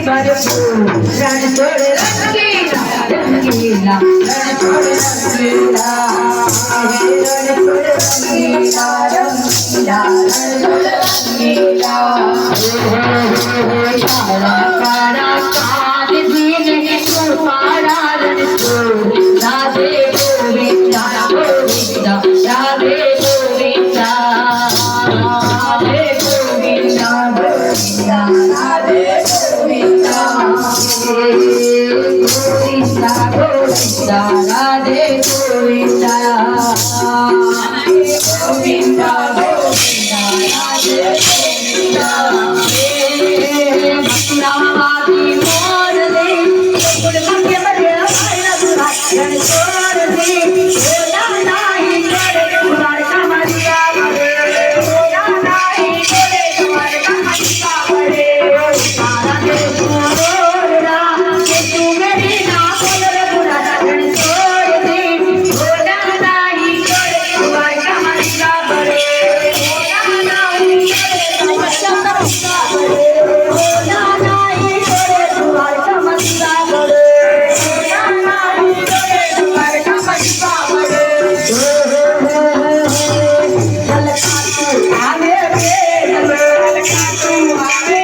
रणछोड़ रंगीला रंगीला रणछोड़ रंगीला रणछोड़ रंगीला रंगीला रणछोड़ रंगीला काला काला काल दीने पारा रणछोड़ राधे गोविंदा गोविंदा राधे गोविंदा राधे गोविंदा गोविंदा राधे गोविंदा गोविंदा गोविंदा राधे गोविंदा गोविंदा गोविंदा राधे गोविंदा मथुरावासी मोर दे गुण मध्य मध्य रणछोड़ दे बोला नाही करे तुम्हारे कमरिया बड़े बोला नाही करे तुम्हारे कमरिया बड़े सारा देश बोलना कि तू मेरी ना बोल रे बुरा रणछोड़ दे बोला नाही करे तुम्हारे कमरिया बड़े बोला नाही करे तुम्हारे कमरिया बड़े बोला नाही करे तुम्हारे कमरिया बड़े बोला नाही करे तुम्हारे कमरिया बड़े मलका तू आवे पेड़ मलका तू आवे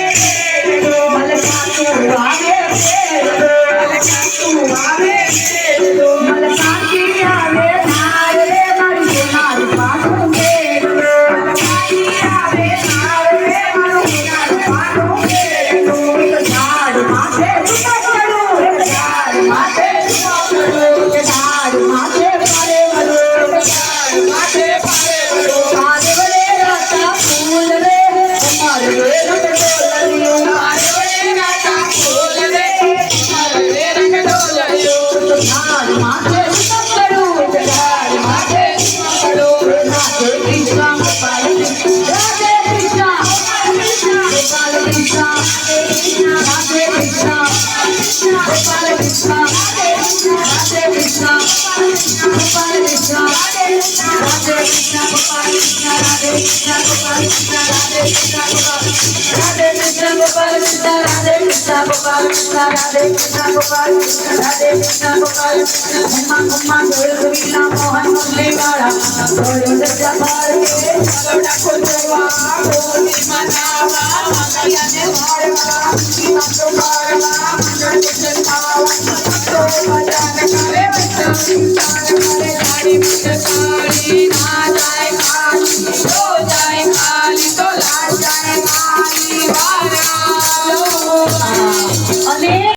मलका तू आवे मलका तू आवे मलका की आवे नार रे मारू नार पानो में मलका की आवे नार रे मारू नार पानो में झाड़ माथे पकड़ो झाड़ माथे पकड़ो झाड़ माथे पारे बड़ो झाड़ माथे पारे बड़ो आरे बड़े राता फूल रे मारे रे रंग डोलियो आरे बड़े राता फूल रे मारे रे रंग डोलियो झाड़ माथे पकड़ो झाड़ माथे पकड़ो राधे कृष्णा गोपाल राधे कृष्णा गोपाल कृष्णा राधे कृष्णा गोपाल कृष्णा राधे कृष्णा गोपाल कृष्णा राधे कृष्णा गोपाल कृष्णा राधे कृष्णा गोपाल कृष्णा राधे कृष्णा गोपाल कृष्णा राधे कृष्णा गोपाल कृष्णा राधे कृष्णा गोपाल कृष्णा राधे कृष्णा गोपाल कृष्णा घुमा घुमा गोल गोविंदा मोहन मुरली वाला गोल दज्जा पार के लोटा को जवा गोली मनावा मंगया ने वारवा की तो पारवा